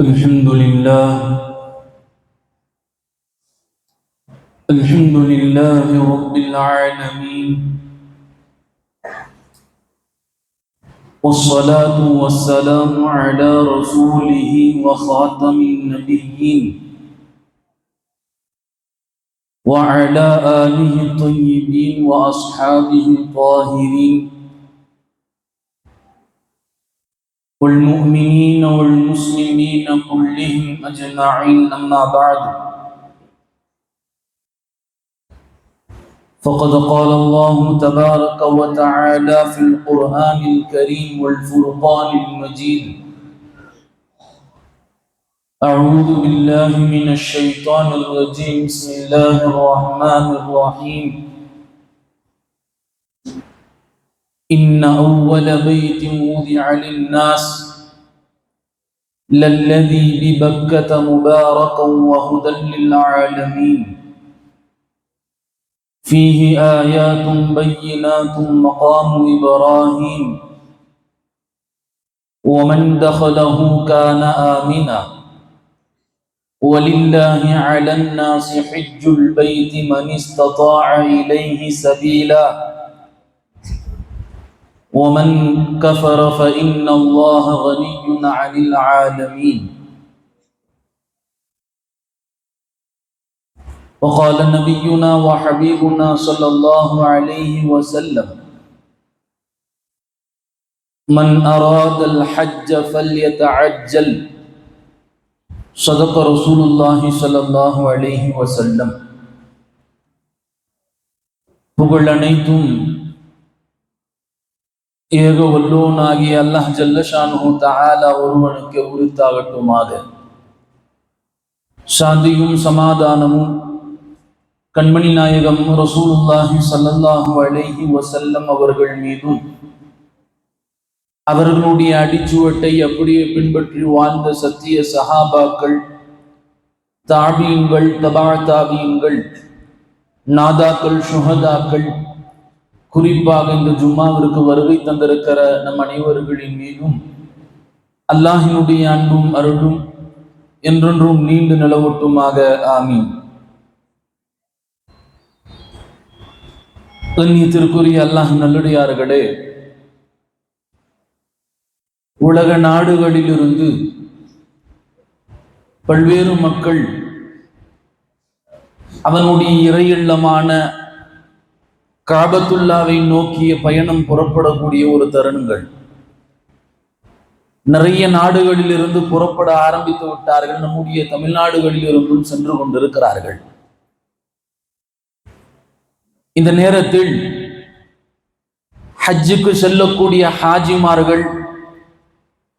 الحمد لله الحمد لله رب العالمين، والصلاة والسلام على رسوله وخاتم النبيين وعلى آله الطيبين وأصحابه الطاهرين والمؤمنين والمسلمين كلهم أجمعين. أما بعد، فقد قال الله تبارك وتعالى في القرآن الكريم والفرقان المجيد: أعوذ بالله من الشيطان الرجيم. بسم الله الرحمن الرحيم. إن أول بيت وضع للناس للذي ببكة مباركا وهدى للعالمين، فيه آيات بينات مقام إبراهيم، ومن دخله كان آمنا، ولله على الناس حج البيت من استطاع إليه سبيلا، ومن كفر فإن الله غني عن العالمين. وقال نبينا وحبيبنا صلى الله عليه وسلم: من أراد الحج فليتعجل. صدق رسول الله صلى الله عليه وسلم. புகழ் அனைத்தும் ஏக வல்லோனாகிய அல்லாஹ் ஜல்ல ஷானுஹு தஆலா ஒருவனுக்கு உரித்தாகட்டுமாக. சாந்தியும் சமாதானமும் கண்மணி நாயகம் ரசூலுல்லாஹி ஸல்லல்லாஹு அலைஹி வஸல்லம் அவர்கள் மீதும், அவர்களுடைய அடிச்சுவட்டை அப்படியே பின்பற்றி வாழ்ந்த சத்திய சஹாபாக்கள், தாபீன்கள், தபா தாபீன்கள், நாதாக்கள், ஷுஹதாக்கள், குறிப்பாக இந்த ஜும்மாவிற்கு வருகை தந்திருக்கிற நம் அனைவர்களின் மீதும் அல்லாஹினுடைய அன்பும் அருளும் என்றென்றும் நீண்டு நிலவட்டுமாக. ஆமீன். கண்ணியத்திற்குரிய அல்லாஹ் நல்லடியார்களே, உலக நாடுகளிலிருந்து பல்வேறு மக்கள் அவனுடைய இறையில்லமான காபத்துல்லாவை நோக்கிய பயணம் புறப்படக்கூடிய ஒரு தருணங்கள். நிறைய நாடுகளிலிருந்து புறப்பட ஆரம்பித்து விட்டார்கள். நம்முடைய தமிழ்நாடுகளிலிருந்தும் சென்று கொண்டிருக்கிறார்கள். இந்த நேரத்தில் ஹஜ்ஜுக்கு செல்லக்கூடிய ஹாஜிமார்கள்,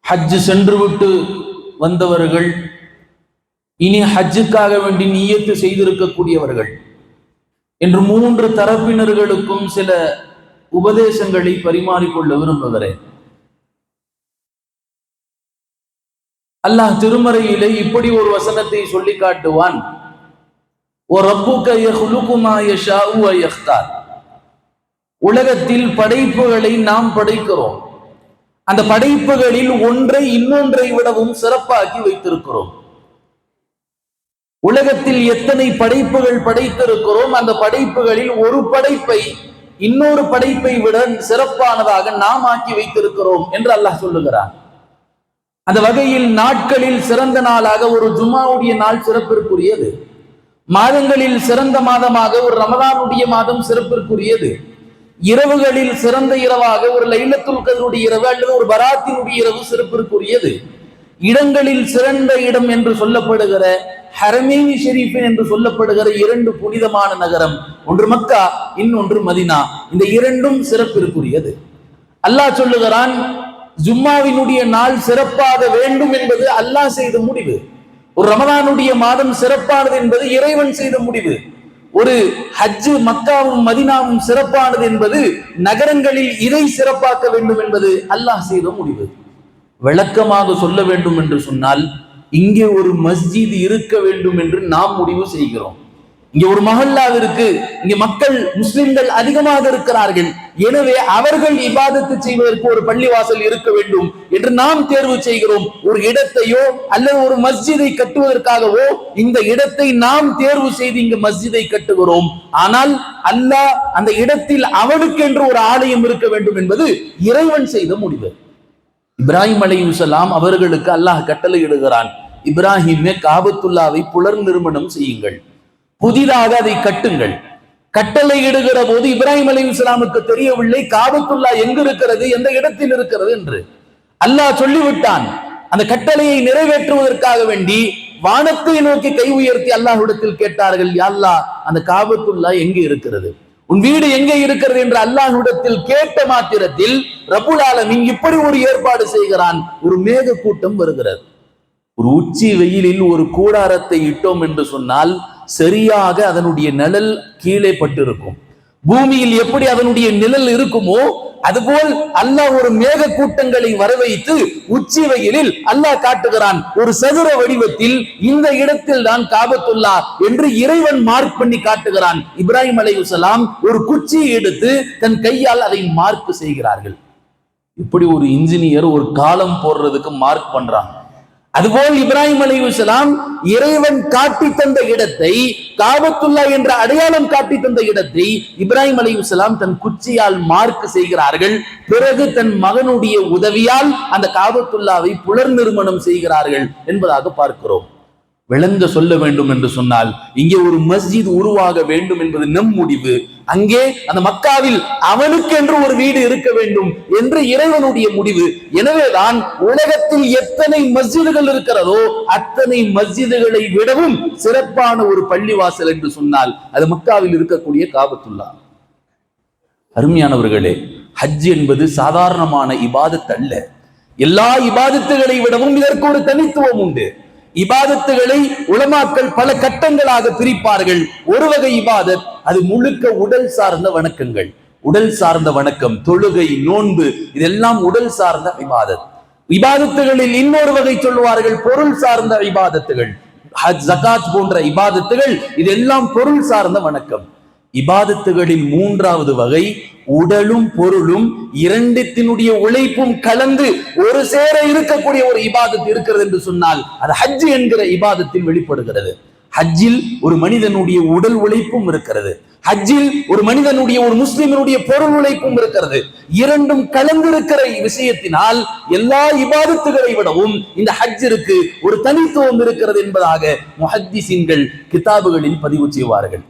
ஹஜ்ஜு சென்றுவிட்டு வந்தவர்கள், இனி ஹஜ்ஜுக்காக வேண்டி நியத்து செய்திருக்கக்கூடியவர்கள் என்று மூன்று தரப்பினர்களுக்கும் சில உபதேசங்களை பரிமாறிக்கொள்ள விரும்புகிறேன். அல்லாஹ் திருமறையிலே இப்படி ஒரு வசனத்தை சொல்லி காட்டுவான்: உலகத்தில் படைப்புகளை நாம் படைக்கிறோம். அந்த படைப்புகளில் ஒன்றை இன்னொன்றை விடவும் சிறப்பாக்கி வைத்திருக்கிறோம். உலகத்தில் எத்தனை படைப்புகள் படைத்திருக்கிறோம், அந்த படைப்புகளில் ஒரு படைப்பை இன்னொரு படைப்பை விட சிறப்பானதாக நாம் ஆக்கி வைத்திருக்கிறோம் என்று அல்லாஹ் சொல்லுகிறான். அந்த வகையில் நாட்களில் சிறந்த நாளாக ஒரு ஜும்மாவுடைய நாள் சிறப்பிற்குரியது. மாதங்களில் சிறந்த மாதமாக ஒரு ரமதானுடைய மாதம் சிறப்பிற்குரியது. இரவுகளில் சிறந்த இரவாக ஒரு லைலத்துல் கத்ருடைய இரவு அல்லது ஒரு பராத்தினுடைய இரவு சிறப்பிற்குரியது. இடங்களில் சிறந்த இடம் என்று சொல்லப்படுகிற ஹரமேனி ஷெரீஃபின் என்று சொல்லப்படுகிற இரண்டு புனிதமான நகரம், ஒன்று மக்கா, இன்னொன்று மதினா. இந்த இரண்டும் சிறப்பிற்குரியது. அல்லாஹ் சொல்லுகிறான், ஜும்மாவினுடைய நாள் சிறப்பாக வேண்டும் என்பது அல்லாஹ் செய்த முடிவு. ஒரு ரமதானுடைய மாதம் சிறப்பானது என்பது இறைவன் செய்த முடிவு. ஒரு ஹஜ்ஜு மக்காவும் மதினாவும் சிறப்பானது என்பது நகரங்களில் இதை சிறப்பாக்க வேண்டும் என்பது அல்லாஹ் செய்த முடிவு. விளக்கமாக சொல்ல வேண்டும் என்று சொன்னால், இங்கே ஒரு மஸ்ஜித் இருக்க வேண்டும் என்று நாம் முடிவு செய்கிறோம். இங்க ஒரு மஹல்லாவிற்கு இங்க மக்கள் முஸ்லிம்கள் அதிகமாக இருக்கிறார்கள், எனவே அவர்கள் இபாதத்து செய்வதற்கு ஒரு பள்ளிவாசல் இருக்க வேண்டும் என்று நாம் தேர்வு செய்கிறோம். ஒரு இடத்தையோ அல்லது ஒரு மஸ்ஜிதை கட்டுவதற்காகவோ இந்த இடத்தை நாம் தேர்வு செய்து இங்கு மஸ்ஜிதை கட்டுகிறோம். ஆனால் அல்லாஹ் அந்த இடத்தில் அவனுக்கு என்று ஒரு ஆலயம் இருக்க வேண்டும் என்பது இறைவன் செய்த முடிவு. இப்ராஹிம் அலைஹிஸ்ஸலாம் அவர்களுக்கு அல்லாஹ் கட்டளை இடுகிறான், இப்ராஹிமே காபத்துல்லாவை புலர் நிறுவனம் செய்யுங்கள், புதிதாக அதை கட்டுங்கள். கட்டளை இடுகிற போது இப்ராஹிம் அலைஹிஸ்ஸலாமுக்கு தெரியவில்லை காபத்துல்லா எங்கு இருக்கிறது, எந்த இடத்தில் இருக்கிறது என்று. அல்லாஹ் சொல்லிவிட்டான். அந்த கட்டளையை நிறைவேற்றுவதற்காக வேண்டி வானத்தை நோக்கி கை உயர்த்தி அல்லாஹ்விடத்தில் கேட்டார்கள், யா அல்லாஹ் அந்த காபத்துல்லா எங்கே இருக்கிறது, உன் வீடு எங்கே இருக்கிறது என்று அல்லாஹ்விடத்தில் கேட்ட மாத்திரத்தில் ரப்புல் ஆலமீன் இப்படி ஒரு ஏற்பாடு செய்கிறான். ஒரு மேக கூட்டம் வருகிறது. ஒரு உச்சி வெயிலில் ஒரு கூடாரத்தை இட்டோம் என்று சொன்னால் சரியாக அதனுடைய நிழல் கீழே பட்டிருக்கும். பூமியில் எப்படி அதனுடைய நிழல் இருக்குமோ அதுபோல் அல்லாஹ் ஒரு மேக கூட்டங்களை வரவைத்து உச்சி வெயிலில் அல்லாஹ் காட்டுகிறான். ஒரு சதுர வடிவத்தில் இந்த இடத்தில் தான் காபத்துல்லா என்று இறைவன் மார்க் பண்ணி காட்டுகிறான். இப்ராஹிம் அலைஹிஸ்ஸலாம் ஒரு குச்சியை எடுத்து தன் கையால் அதை மார்க் செய்கிறார்கள். இப்படி ஒரு இன்ஜினியர் ஒரு காலம் போடுறதுக்கு மார்க் பண்றான். அதுபோல் இப்ராஹிம் அலைஹிஸ்ஸலாம் இறைவன் காட்டி தந்த இடத்தை, காபத்துல்லா என்ற அடையாளம் காட்டி தந்த இடத்தை இப்ராஹிம் அலைஹிஸ்ஸலாம் தன் குச்சியால் மார்க் செய்கிறார்கள். பிறகு தன் மகனுடைய உதவியால் அந்த காபத்துல்லாவை புலர் நிறுவனம் செய்கிறார்கள் என்பதாக பார்க்கிறோம். விளங்க சொல்ல வேண்டும் என்று சொன்னால் இங்கே ஒரு மஸ்ஜித் உருவாக வேண்டும் என்பது நம் முடிவு. அங்கே அந்த மக்காவில் அவனுக்கு என்று ஒரு வீடு இருக்க வேண்டும் என்று இறைவனுடைய முடிவு. எனவேதான் உலகத்தில் எத்தனை மஸ்ஜிதுகள் இருக்கிறதோ அத்தனை மஸ்ஜிதுகளை விடவும் சிறப்பான ஒரு பள்ளிவாசல் என்று சொன்னால் அது மக்காவில் இருக்கக்கூடிய காபத்துல்லா. அருமையானவர்களே, ஹஜ் என்பது சாதாரணமான இபாதத் அல்ல. எல்லா இபாதத்துகளை விடவும் இதற்கு ஒரு தனித்துவம் உண்டு. இபாதத்துகளை உலமாக்கள் பல கட்டங்களாக பிரிப்பார்கள். ஒரு வகை இபாதத் அது முழுக்க உடல் சார்ந்த வணக்கங்கள், உடல் சார்ந்த வணக்கம், தொழுகை, நோன்பு, இதெல்லாம் உடல் சார்ந்த இபாதத். இபாதத்துகளில் இன்னொரு வகை சொல்லுவார்கள் பொருள் சார்ந்த இபாதத்துகள், ஹஜ், ஜகாத் போன்ற இபாதத்துகள், இதெல்லாம் பொருள் சார்ந்த வணக்கம். இபாதத்துகளில் மூன்றாவது வகை உடலும் பொருளும் இரண்டினுடைய உழைப்பும் கலந்து ஒரு சேர இருக்கக்கூடிய ஒரு இபாதத் இருக்கிறது என்று சொன்னால் அது ஹஜ் என்கிற இபாதத்தில் வெளிப்படுகிறது. ஹஜ்ஜில் ஒரு மனிதனுடைய உடல் உழைப்பும் இருக்கிறது, ஹஜ்ஜில் ஒரு மனிதனுடைய ஒரு முஸ்லிமினுடைய பொருள் உழைப்பும் இருக்கிறது. இரண்டும் கலந்திருக்கிற விஷயத்தினால் எல்லா இபாதத்துகளை விடவும் இந்த ஹஜ்ஜிற்கு ஒரு தனித்துவம் இருக்கிறது என்பதாக முஹத்திஸீன்கள் கிதாபுகளில் பதிவு செய்வார்கள்.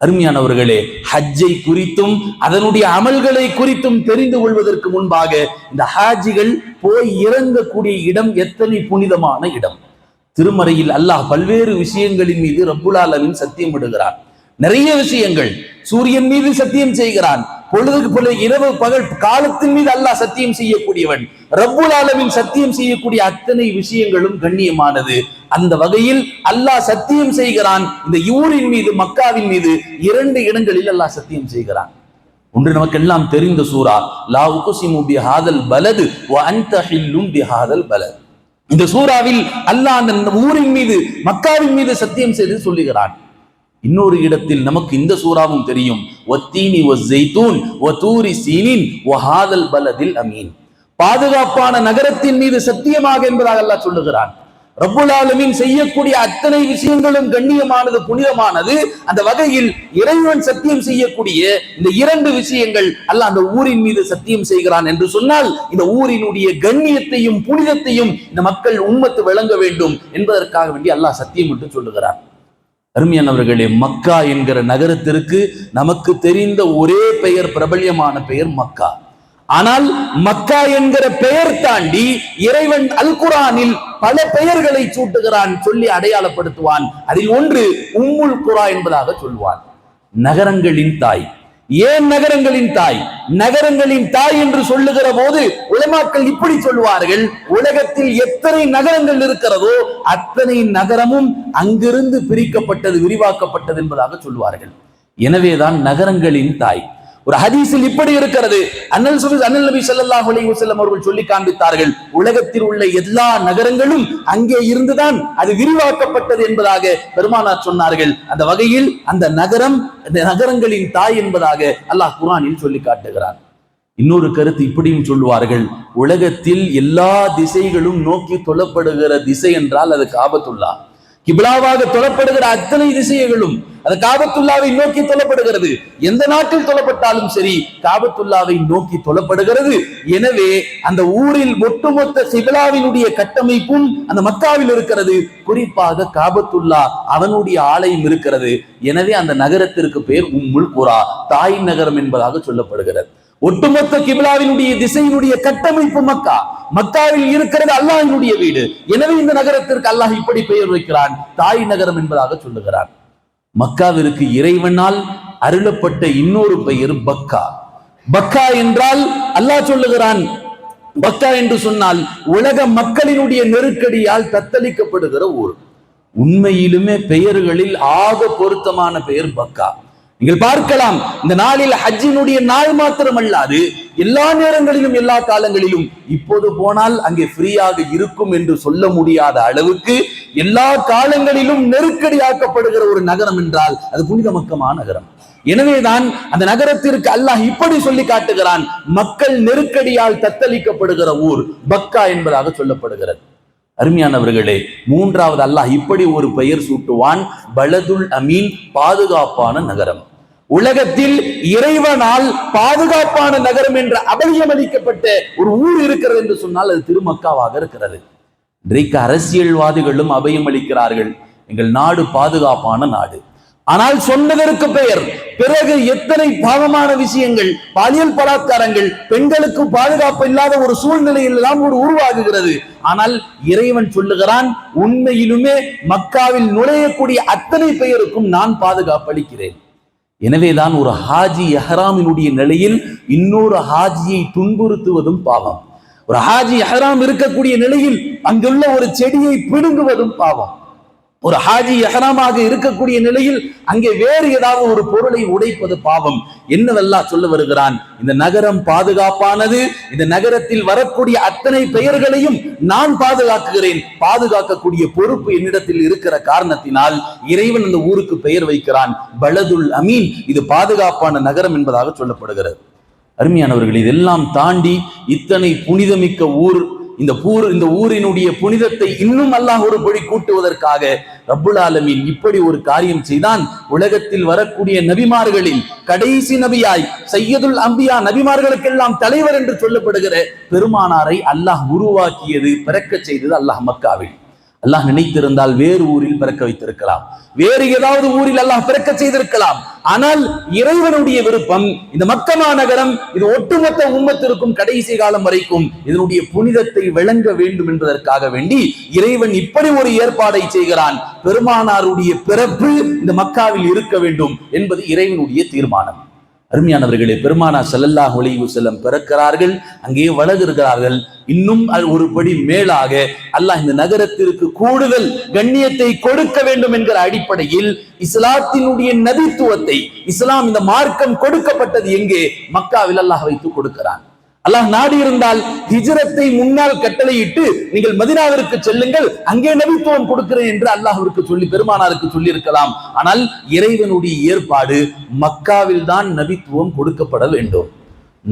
அருமையானவர்களே, ஹஜ்ஜை குறித்தும் அதனுடைய அமல்களை குறித்தும் தெரிந்து கொள்வதற்கு முன்பாக இந்த ஹாஜிகள் போய் இறங்கக்கூடிய இடம் எத்தனை புனிதமான இடம். திருமறையில் அல்லாஹ் பல்வேறு விஷயங்களின் மீது ரப்புல் ஆலமீன் சத்தியம் விடுகிறான். நிறைய விஷயங்கள், சூரியன் மீது சத்தியம் செய்கிறான், பொழுதுக்கு பொழுது இரவு பகல் காலத்தின் மீது அல்லாஹ் சத்தியம் செய்யக்கூடியவன். ரப்புல் ஆலமீன் சத்தியம் செய்யக்கூடிய அத்தனை விஷயங்களும் கண்ணியமானது. அந்த வகையில் அல்லாஹ் சத்தியம் செய்கிறான் இந்த ஊரின் மீது, மக்காவின் மீது இரண்டு இடங்களில் அல்லாஹ் சத்தியம் செய்கிறான். ஒன்று நமக்கெல்லாம் தெரிந்த சூரா லா உக்ஸிமு பிஹாதல் பலத் வ அன்த ஹில்லும் பிஹாதல் பலத். இந்த சூறாவில் அல்லாஹ் அந்த ஊரின் மீது, மக்காவின் மீது சத்தியம் செய்து சொல்லுகிறான். இன்னொரு இடத்தில் நமக்கு இந்த சூறாவும் தெரியும், வத்தீனி வஸ்ஸைத்தூன் வதூரி சீனின் வஹாதல் பலதில் அமீன். பாதுகாப்பான நகரத்தின் மீது சத்தியமாக என்பதாக அல்லாஹ் சொல்லுகிறான். ரப்புல் ஆலமீன் செய்யக்கூடிய அத்தனை விஷயங்களும் கண்ணியமானது, புனிதமானது. அந்த வகையில் இறைவன் சத்தியம் செய்யக்கூடிய இந்த இரண்டு விஷயங்கள் அல்லாஹ் அந்த ஊரின் மீது சத்தியம் செய்கிறான் என்று சொன்னால் இந்த ஊரினுடைய கண்ணியத்தையும் புனிதத்தையும் இந்த மக்கள் உம்மத்து விளங்க வேண்டும் என்பதற்காக வேண்டி அல்லாஹ் சத்தியம் என்று சொல்லுகிறான். அருமையானவர்களே, மக்கா என்கிற நகரத்திற்கு நமக்கு தெரிந்த ஒரே பெயர், பிரபல்யமான பெயர் மக்கா. ஆனால் மக்கா என்கிற பெயர் தாண்டி இறைவன் அல் குர்ஆனில் பல பெயர்களை சூட்டுகிறான், சொல்லி அடையாளப்படுத்துவான். அதில் ஒன்று உம்முல் குரா என்பதாக சொல்வான், நகரங்களின் தாய். ஏன் நகரங்களின் தாய்? நகரங்களின் தாய் என்று சொல்லுகிற போது உலமாக்கள் இப்படி சொல்லுவார்கள், உலகத்தில் எத்தனை நகரங்கள் இருக்கிறதோ அத்தனை நகரமும் அங்கிருந்து பிரிக்கப்பட்டது, விரிவாக்கப்பட்டது என்பதாக சொல்லுவார்கள். எனவேதான் நகரங்களின் தாய். ஒரு ஹதீஸில் இப்படி இருக்கிறது, அண்ணல் நபி ஸல்லல்லாஹு அலைஹி வஸல்லம் அவர்கள் சொல்லி காண்பித்தார்கள், உலகத்தில் உள்ள எல்லா நகரங்களும் அங்கே இருந்துதான் அது விரிவாக்கப்பட்டது என்பதாக பெருமானார் சொன்னார்கள். அந்த வகையில் அந்த நகரம் அந்த நகரங்களின் தாய் என்பதாக அல்லாஹ் குர்ஆனில் சொல்லி காட்டுகிறார். இன்னொரு கருத்து இப்படியும் சொல்லுவார்கள், உலகத்தில் எல்லா திசைகளும் நோக்கி தொழப்படுகிற திசை என்றால் அது காபத்துல்லா. கிப்லாவாக தொழப்படுகிற அத்தனை திசைகளும் அது காபத்துல்லாவை நோக்கி தொழப்படுகிறது. எந்த நாட்டில் தொழப்பட்டாலும் சரி காபத்துல்லாவை நோக்கி தொழப்படுகிறது. எனவே அந்த ஊரில் ஒட்டுமொத்த கிப்லாவினுடைய கட்டமைப்பும் அந்த மக்காவில் இருக்கிறது. குறிப்பாக காபத்துல்லா அவனுடைய ஆலயம் இருக்கிறது. எனவே அந்த நகரத்திற்கு பெயர் உம்முல் குரா, தாய் நகரம் என்பதாக சொல்லப்படுகிறது. ஒட்டுமொத்த கிப்லாவினுடைய திசையினுடைய கட்டமைப்பு மக்கா. மக்காவில் இருக்கிறது அல்லாஹ்வினுடைய வீடு. எனவே இந்த நகரத்திற்கு அல்லாஹ் இப்படி பெயர் வைக்கிறான், தாய் நகரம் என்பதாக சொல்லுகிறான். மக்காவிற்கு இறைவனால் அருளப்பட்ட இன்னொரு பெயர் பக்கா. பக்கா என்றால் அல்லாஹ் சொல்லுகிறான், பக்கா என்று சொன்னால் உலக மக்களினுடைய நெருக்கடியால் தத்தளிக்கப்படுகிற ஊர். உண்மையிலுமே பெயர்களில் ஆக பொருத்தமான பெயர் பக்கா. நீங்கள் பார்க்கலாம், இந்த நாளில் ஹஜ்ஜினுடைய நாள் மாத்திரமல்லாது எல்லா நேரங்களிலும் எல்லா காலங்களிலும் இப்போது போனால் அங்கே ஃப்ரீயாக இருக்கும் என்று சொல்ல முடியாத அளவுக்கு எல்லா காலங்களிலும் நெருக்கடியாக்கப்படுகிற ஒரு நகரம் என்றால் அது புனித மக்கா நகரம். எனவேதான் அந்த நகரத்திற்கு அல்லாஹ் இப்படி சொல்லி காட்டுகிறான், மக்கள் நெருக்கடியால் தத்தளிக்கப்படுகிற ஊர் பக்கா என்பதாக சொல்லப்படுகிறது. அருமையானவர்களே, மூன்றாவது அல்லாஹ் இப்படி ஒரு பெயர் சூட்டுவான், பலதுல் அமீன், பாதுகாப்பான நகரம். உலகத்தில் இறைவனால் பாதுகாப்பான நகரம் என்ற அபயம் அளிக்கப்பட்ட ஒரு ஊர் இருக்கிறது என்று சொன்னால் அது திருமக்காவாக இருக்கிறது. இன்றைக்கு அரசியல்வாதிகளும் அபயம் அளிக்கிறார்கள், எங்கள் நாடு பாதுகாப்பான நாடு. ஆனால் சொன்னதற்கு பெயர் பிறகு எத்தனை பாவமான விஷயங்கள், பாலியல் பலாத்காரங்கள், பெண்களுக்கு பாதுகாப்பு இல்லாத ஒரு சூழ்நிலையில் எல்லாம் உருவாகுகிறது. ஆனால் இறைவன் சொல்லுகிறான், உண்மையிலுமே மக்காவில் நுழையக்கூடிய அத்தனை பெயருக்கும் நான் பாதுகாப்பு அளிக்கிறேன். எனவேதான் ஒரு ஹாஜி எஹ்ராமினுடைய நிலையில் இன்னொரு ஹாஜியை துன்புறுத்துவதும் பாவம். ஒரு ஹாஜி எஹ்ராம் இருக்கக்கூடிய நிலையில் அங்குள்ள ஒரு செடியை பிடுங்குவதும் பாவம். ஒரு ஹாஜி எஹ்ராமாக இருக்கக்கூடிய நிலையில் அங்கே வேறு ஏதாவது ஒரு பொருளை உடைப்பது பாவம். என்னவெல்லாம் சொல்ல வருகிறான், இந்த நகரம் பாதுகாப்பானது, இந்த நகரத்தில் வரக்கூடிய அத்தனை பெயர்களையும் நான் பாதுகாக்குகிறேன். பாதுகாக்கக்கூடிய பொறுப்பு என்னிடத்தில் இருக்கிற காரணத்தினால் இறைவன் அந்த ஊருக்கு பெயர் வைக்கிறான் பலதுல் அமீன், இது பாதுகாப்பான நகரம் என்பதாக சொல்லப்படுகிறது. அருமையானவர்கள், இதெல்லாம் தாண்டி இத்தனை புனிதமிக்க ஊர், இந்த ஊரினுடைய புனிதத்தை இன்னும் அல்லாஹ் ஒரு படி கூட்டுவதற்காக ரப்புல் ஆலமீன் இப்படி ஒரு காரியம் செய்தான். உலகத்தில் வரக்கூடிய நபிமார்களில் கடைசி நபியாய் சையதுல் அம்பியா, நபிமார்களுக்கெல்லாம் தலைவர் என்று சொல்லப்படுகிற பெருமானாரை அல்லாஹ் உருவாக்கியது, பிறக்க செய்தது அல்லாஹ் மக்காவில். அல்லாஹ் நினைத்திருந்தால் வேறு ஊரில் பிறக்க வைத்திருக்கலாம், வேறு ஏதாவது ஊரில் அல்லாஹ் பிறக்க செய்திருக்கலாம். ஆனால் இறைவனுடைய விருப்பம் இந்த மக்கா நகரம், இது ஒட்டுமொத்த உம்மத்திற்கும் கடைசி காலம் வரைக்கும் இதனுடைய புனிதத்தை விளங்க வேண்டும் என்பதற்காக வேண்டி இறைவன் இப்படி ஒரு ஏற்பாடை செய்கிறான். பெருமானாருடைய பிறப்பு இந்த மக்காவில் இருக்க வேண்டும் என்பது இறைவனுடைய தீர்மானம். அருமையானவர்களே, பெருமானார் ஸல்லல்லாஹு அலைஹி வஸல்லம் பிறக்கிறார்கள், அங்கே வளர்கிறார்கள். இன்னும் ஒரு படி மேலாக அல்லாஹ் இந்த நகரத்திற்கு கூடுதல் கண்ணியத்தை கொடுக்க வேண்டும் என்கிற அடிப்படையில் இஸ்லாத்தினுடைய நபித்துவத்தை, இஸ்லாம் இந்த மார்க்கம் கொடுக்கப்பட்டது எங்கே? மக்காவில் அல்லாஹ் வைத்து கொடுக்கிறான். அல்லாஹ் நாடி இருந்தால் ஹிஜ்ரத்தை முன்னால் கட்டளையிட்டு நீங்கள் மதீனாவிற்கு செல்லுங்கள், அங்கே நபித்துவம் கொடுக்கிறேன் என்று அல்லாஹ்விற்கு சொல்லி பெருமானாருக்கு சொல்லி இருக்கலாம். ஆனால் இறைவனுடைய ஏற்பாடு மக்காவில் தான் நபித்துவம் கொடுக்கப்பட வேண்டும்.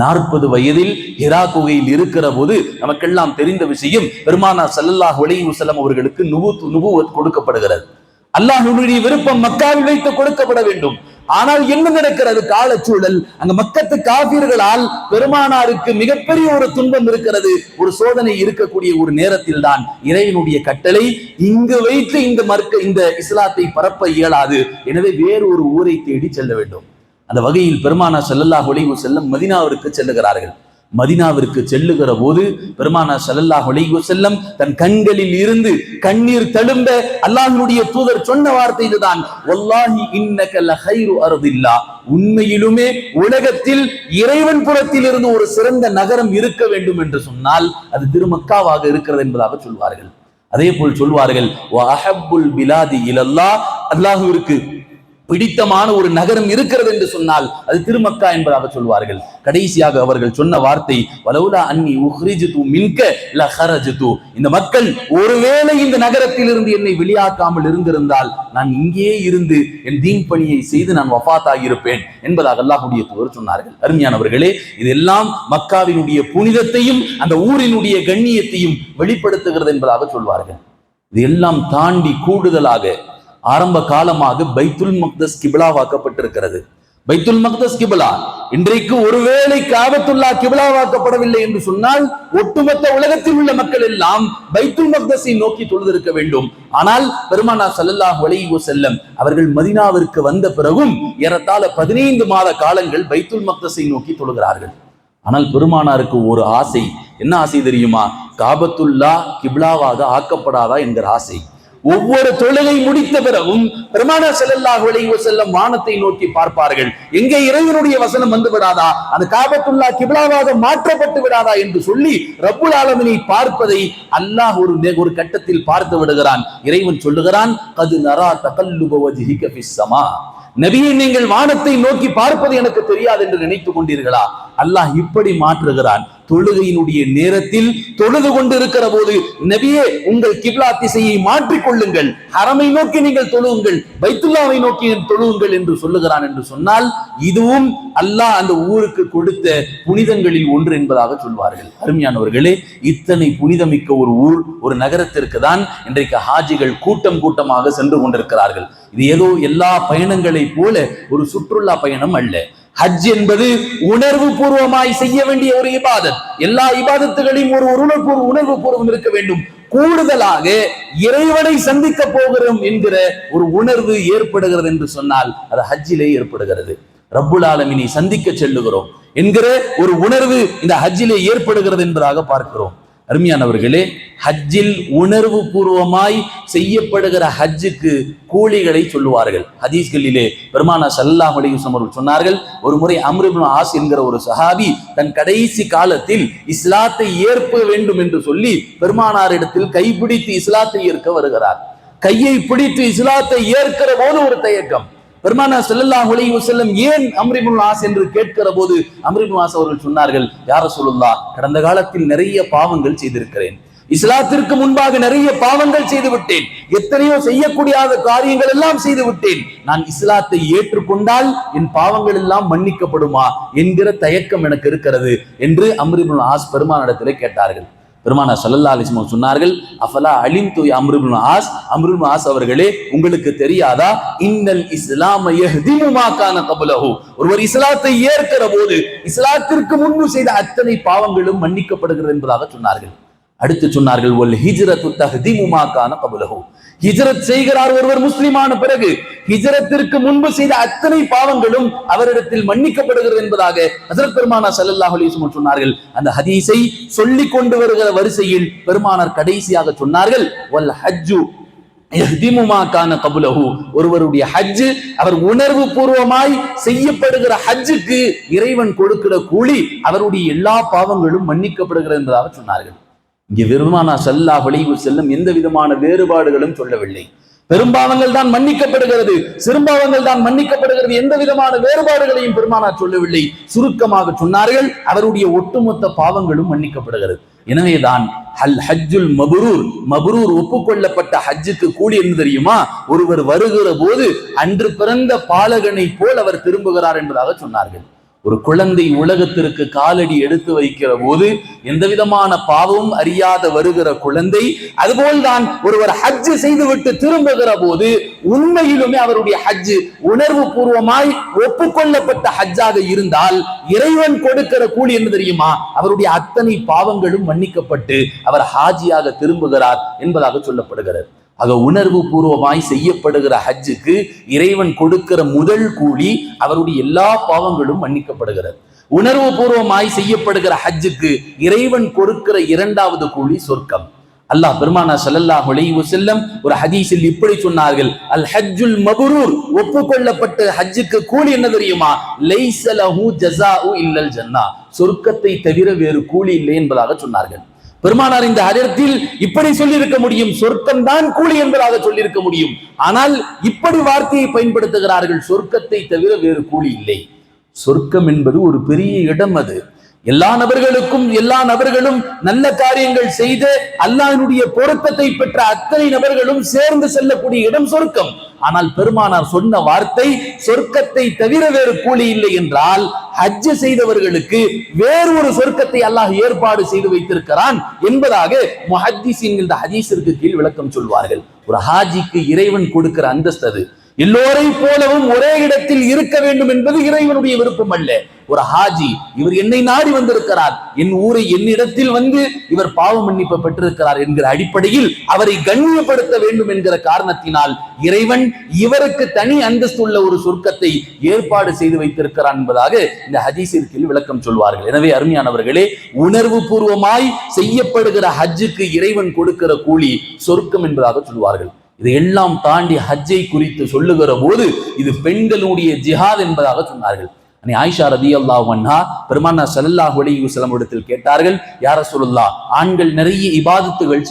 40 வயதில் ஹிரா குகையில் இருக்கிற போது நமக்கெல்லாம் தெரிந்த விஷயம், பெருமானார் ஸல்லல்லாஹு அலைஹி வஸல்லம் அவர்களுக்கு நுபுவத் கொடுக்கப்படுகிறது. அல்லாஹ்வுடைய விருப்பம் மக்காவில் வைத்து கொடுக்கப்பட வேண்டும். ஆனால் என்ன நடக்கிறது? காலச்சூழல், அங்க மக்கத்து காபிர்களால் பெருமானாருக்கு மிகப்பெரிய ஒரு துன்பம் இருக்கிறது, ஒரு சோதனை இருக்கக்கூடிய ஒரு நேரத்தில் தான் இறைவனுடைய கட்டளை, இங்கு வைத்து இந்த இஸ்லாத்தை பரப்ப இயலாது, எனவே வேறு ஒரு ஊரை தேடி செல்ல வேண்டும். அந்த வகையில் பெருமானார் ஸல்லல்லாஹு அலைஹி வஸல்லம் மதீனாவிற்கு செல்லுகிறார்கள். மதீனாவிற்கு செல்லுகிற போது பெருமானார் ஸல்லல்லாஹு அலைஹி வஸல்லம் தன் கண்களில் இருந்து கண்ணீர் தழும்ப அல்லாஹ்வுடைய தூதர் சொன்ன வார்த்தை இதுதான், வல்லாஹி இன்னக லஹைரு அர்தில்லாஹ், உண்மையிலுமே உலகத்தில் இறைவன் புறத்தில் இருந்து ஒரு சிறந்த நகரம் இருக்க வேண்டும் என்று சொன்னால் அது திருமக்காவாக இருக்கிறது என்பதாக சொல்வார்கள். அதே போல் சொல்வார்கள், வ அஹப்புல் பிலாதி இலல்லாஹ், அல்லாஹ்விற்கு பிடித்தமான ஒரு நகரம் இருக்கிறது என்று சொன்னால் அது திருமக்கா என்பதாக சொல்வார்கள். கடைசியாக அவர்கள் சொன்ன வார்த்தை, வலவுலா அன்னி உஹ்ரிஜ்து மின்க லஹரஜ்து, இந்த மக்கள் ஒருவேளை இந்த நகரத்தில் இருந்து என்னை வெளியாக்காமல் இருந்திருந்தால் நான் இங்கே இருந்து என் தீன் பணியை செய்து நான் வஃபாத்தாகி இருப்பேன் என்பதாக அல்லாஹ்வுடைய தூதர் சொன்னார்கள். அருமையானவர்களே, இதெல்லாம் மக்காவினுடைய புனிதத்தையும் அந்த ஊரினுடைய கண்ணியத்தையும் வெளிப்படுத்துகிறது என்பதாக சொல்வார்கள். இதெல்லாம் தாண்டி கூடுதலாக ஆரம்ப காலமாக பைத்துல் மக்தஸ் கிபிலாவாக்கப்பட்டிருக்கிறது. பைத்துல் மக்தஸ் கிபிலா இன்றைக்கு ஒருவேளை காபத்துல்லா கிபிலாவாக்கப்படவில்லை என்று சொன்னால் ஒட்டுமொத்த உலகத்தில் உள்ள மக்கள் எல்லாம் பைத்துல் மக்தஸை நோக்கி தொழுதிருக்க வேண்டும். ஆனால் பெருமானார் ஸல்லல்லாஹு அலைஹி வஸல்லம் அவர்கள் மதீனாவிற்கு வந்த பிறகும் ஏறத்தாழ 15 மாத காலங்கள் பைத்துல் மக்தஸை நோக்கி தொழுகிறார்கள். ஆனால் பெருமானாருக்கு ஒரு ஆசை. என்ன ஆசை தெரியுமா? காபத்துல்லா கிபிலாவாக ஆக்கப்படாதா என்கிற ஆசை. ஒவ்வொரு தொழுகை முடித்த பிறகும் பெருமானார் ஸல்லல்லாஹு அலைஹி வஸல்லம் வானத்தை நோக்கி பார்ப்பார்கள். எங்கே இறைவனுடைய வசனம் வந்து விடாதா, அந்த காபத்துல்லா கிபிலாவாக மாற்றப்பட்டு விடாதா என்று சொல்லி ரப்புல் ஆலமீனை பார்ப்பதை அல்லாஹ் ஒரு கட்டத்தில் பார்த்து விடுகிறான். இறைவன் சொல்லுகிறான், கது நரா தகல்லுப வஜ்ஹிக ஃபிஸ் ஸமா, நபியை நீங்கள் வானத்தை நோக்கி பார்ப்பது எனக்கு தெரியாது என்று நினைத்துக் கொண்டீர்களா? அல்லாஹ் இப்படி மாற்றுகிறான். தொழுகையினுடைய நேரத்தில் தொழுது கொண்டிருக்கிற போது, நபியே உங்கள் கிப்லா திசையை மாற்றிக் கொள்ளுங்கள், ஹரமை நோக்கி நீங்கள் தொழுவுங்கள், பைத்துல்லாவை நோக்கி தொழுவுங்கள் என்று சொல்லுகிறான். என்று சொன்னால் இதுவும் அல்லாஹ் அந்த ஊருக்கு கொடுத்த புனிதங்களில் ஒன்று என்பதாக சொல்வார்கள். அருமையானவர்களே, இத்தனை புனிதமிக்க ஒரு ஊர், ஒரு நகரத்திற்கு தான் இன்றைக்கு ஹாஜிகள் கூட்டம் கூட்டமாக சென்று கொண்டிருக்கிறார்கள். இது ஏதோ எல்லா பயணங்களை போல ஒரு சுற்றுலா பயணம் அல்ல. ஹஜ் என்பது உணர்வு பூர்வமாய் செய்ய வேண்டிய ஒரு இபாதத். எல்லா இபாதத்துகளையும் ஒரு உணர்வு பூர்வம் இருக்க வேண்டும். கூடுதலாக இறைவனை சந்திக்க போகிறோம் என்கிற ஒரு உணர்வு ஏற்படுகிறது என்று சொன்னால் அது ஹஜ்ஜிலே ஏற்படுகிறது. ரப்புல் ஆலமீனை சந்திக்க செல்லுகிறோம் என்கிற ஒரு உணர்வு இந்த ஹஜ்ஜிலே ஏற்படுகிறது என்பதாக பார்க்கிறோம். அருமையானவர்களே, ஹஜ்ஜில் உணர்வு பூர்வமாய் செய்யப்படுகிற ஹஜ்ஜுக்கு கூலிகளை சொல்லுவார்கள். ஹதீஸ்களிலே பெருமானார் ஸல்லல்லாஹு அலைஹி வஸல்லம் அவர்கள் சொன்னார்கள், ஒரு முறை அம்ர் இப்னு ஆஸ் என்கிற ஒரு சஹாபி தன் கடைசி காலத்தில் இஸ்லாத்தை ஏற்க வேண்டும் என்று சொல்லி பெருமானாரிடத்தில் கைப்பிடித்து இஸ்லாத்தை ஏற்க வருகிறார். கையை பிடித்து இஸ்லாத்தை ஏற்கிற போது ஒரு தயக்கம். பெருமானார் ஸல்லல்லாஹு அலைஹி வஸல்லம் ஏன் அம்ர் இப்னு ஆஸ் என்று கேட்கிற போது அம்ர் இப்னு ஆஸ் அவர்கள் சொன்னார்கள், யா ரசூலுல்லாஹ், கடந்த காலத்தில் நிறைய பாவங்கள் செய்திருக்கிறேன், இஸ்லாத்திற்கு முன்பாக நிறைய பாவங்கள் செய்து விட்டேன், எத்தனையோ செய்யக்கூடிய காரியங்கள் எல்லாம் செய்து விட்டேன், நான் இஸ்லாத்தை ஏற்றுக்கொண்டால் என் பாவங்கள் எல்லாம் மன்னிக்கப்படுமா என்கிற தயக்கம் எனக்கு இருக்கிறது என்று அம்ர் இப்னு ஆஸ் பெருமானிடத்திலே கேட்டார்கள். பெருமானார் ஸல்லல்லாஹு அலைஹி வஸல்லம் சொன்னார்கள், அஃபலா அலிம்து யா Amr ibn As, Amr ibn As அவர்களே, உங்களுக்கு தெரியாதா, இன்னல் இஸ்லாம யஹ்திமு மா கான கப்லஹு, ஒருவர் இஸ்லாத்தை ஏற்கிற போது இஸ்லாத்திற்கு முன்பு செய்த அத்தனை பாவங்களும் மன்னிக்கப்படுகிறது என்பதாக சொன்னார்கள். அடுத்து சொன்னார்கள், வல் ஹிஜ்ரத்து தஹ்திமு மா கான கப்லஹு, ஹிஜ்ரத் செய்கிறார் ஒருவர் முஸ்லிமான பிறகு ஹிஜ்ரத்திற்கு முன்பு செய்த அத்தனை பாவங்களும் அவரிடத்தில் மன்னிக்கப்படுகிறது என்பதாக ஹஜ்ரத் பெருமானார் ஸல்லல்லாஹு அலைஹி வஸல்லம் சொன்னார்கள். அந்த ஹதீஸை சொல்லிக் கொண்டு வருகிற வரிசையில் பெருமானார் கடைசியாக சொன்னார்கள், வல் ஹஜ்ஜு யஹ்திமு மா கான கப்லஹு, ஒருவருடைய ஹஜ், அவர் உணர்வு பூர்வமாய் செய்யப்படுகிற ஹஜ்ஜுக்கு இறைவன் கொடுக்கிற கூலி அவருடைய எல்லா பாவங்களும் மன்னிக்கப்படுகிறது என்பதாக சொன்னார்கள். இங்கே பெருமானார் ஸல்லல்லாஹு அலைஹி வஸல்லம் எந்த விதமான வேறுபாடுகளும் சொல்லவில்லை. பெரும்பாவங்கள் தான் மன்னிக்கப்படுகிறது, சிறுபாவங்கள் தான் மன்னிக்கப்படுகிறது, எந்த விதமான வேறுபாடுகளையும் பெருமானார் சொல்லவில்லை. சுருக்கமாக சொன்னார்கள், அவருடைய ஒட்டுமொத்த பாவங்களும் மன்னிக்கப்படுகிறது. எனவேதான் ஹஜ்ஜுல் மபரூர் ஒப்புக்கொள்ளப்பட்ட ஹஜ்ஜுக்கு கூலி என்ன தெரியுமா? ஒருவர் வருகிற போது அன்று பிறந்த பாலகனை போல் அவர் திரும்புகிறார் என்பதாக சொன்னார்கள். ஒரு குழந்தை உலகத்திற்கு காலடி எடுத்து வைக்கிற போது எந்த விதமான பாவமும் அறியாத வருகிற குழந்தை, அதுபோல்தான் ஒருவர் ஹஜ் செய்துவிட்டு திரும்புகிற போது உண்மையிலுமே அவருடைய ஹஜ் உணர்வு பூர்வமாய் ஒப்புக்கொள்ளப்பட்ட ஹஜ்ஜாக இருந்தால் இறைவன் கொடுக்கிற கூலி என்ன தெரியுமா? அவருடைய அத்தனை பாவங்களும் மன்னிக்கப்பட்டு அவர் ஹாஜியாக திரும்புகிறார் என்பதாக சொல்லப்படுகிறது. ஆக உணர்வு பூர்வமாய் செய்யப்படுகிற ஹஜ்ஜுக்கு இறைவன் கொடுக்கிற முதல் கூலி அவருடைய எல்லா பாவங்களும் மன்னிக்கப்படுகிறது. உணர்வு பூர்வமாய் செய்யப்படுகிற ஹஜ்ஜுக்கு இறைவன் கொடுக்கிற இரண்டாவது கூலி சொர்க்கம். அல்லாஹ் பெருமானார் ஸல்லல்லாஹு அலைஹி வஸல்லம் ஒரு ஹதீஸில் இப்படி சொன்னார்கள், அல் ஹஜ்ஜுல் மப்ரூர், ஒப்புக்கொள்ளப்பட்ட ஹஜ்ஜுக்கு கூலி என்ன தெரியுமா? லைஸ லஹு ஜஸாஉ இல்லல் ஜன்னah, சொர்க்கத்தை தவிர வேறு கூலி இல்லை என்பதாக சொன்னார்கள். பெருமானார் இந்த ஹதீஸில் இப்படி சொல்லியிருக்க முடியும், சொர்க்கம் தான் கூலி என்பதாக சொல்லியிருக்க முடியும். ஆனால் இப்படி வார்த்தையை பயன்படுத்துகிறார்கள், சொர்க்கத்தை தவிர வேறு கூலி இல்லை. சொர்க்கம் என்பது ஒரு பெரிய இடம். அது எல்லா நபர்களும் நல்ல காரியங்கள் செய்து அல்லாஹ்வுடைய பொருத்தத்தை பெற்ற அத்தனை நபர்களும் சேர்ந்து செல்லக்கூடிய இடம் சொர்க்கம். ஆனால் பெருமானார் சொன்ன வார்த்தை சொர்க்கத்தை தவிர வேறு கூலி இல்லை என்றால், ஹஜ் செய்தவர்களுக்கு வேறு ஒரு சொர்க்கத்தை அல்லாஹ் ஏற்பாடு செய்து வைத்திருக்கிறான் என்பதாக முஹத்திஸீன்கள் இந்த ஹதீஸிற்கு கீழ் விளக்கம் சொல்வார்கள். ஒரு ஹாஜிக்கு இறைவன் கொடுக்கிற அந்தஸ்து அது. எல்லோரை போலவும் ஒரே இடத்தில் இருக்க வேண்டும் என்பது இறைவனுடைய விருப்பம் அல்ல. ஒரு ஹாஜி, இவர் என்னை நாடி வந்திருக்கிறார், என் ஊரை என்னிடத்தில் வந்து இவர் பாவ மன்னிப்பு பெற்றிருக்கிறார் என்கிற அடிப்படையில் அவரை கண்ணியப்படுத்த வேண்டும் என்கிற காரணத்தினால் இறைவன் இவருக்கு தனி அந்தஸ்து உள்ள ஒரு சொர்க்கத்தை ஏற்பாடு செய்து வைத்திருக்கிறான் என்பதாக இந்த ஹதீஸிற்கு விளக்கம் சொல்வார்கள். எனவே அருமையானவர்களே, உணர்வு பூர்வமாய் செய்யப்படுகிற ஹஜ்ஜுக்கு இறைவன் கொடுக்கிற கூலி சொர்க்கம் என்பதாக சொல்வார்கள். இதையெல்லாம் தாண்டி ஹஜ்ஜை குறித்து சொல்லுகிற போது இது பெண்களுடைய ஜிஹாத் என்பதாக சொன்னார்கள். ஆயிஷா ரலியல்லாஹு அன்ஹா பெருமானார் ஸல்லல்லாஹு அலைஹி வஸல்லம் இடத்தில் கேட்டார்கள், யா ரசூலுல்லாஹ், ஆண்கள் நிறைய இபாதத்துகள்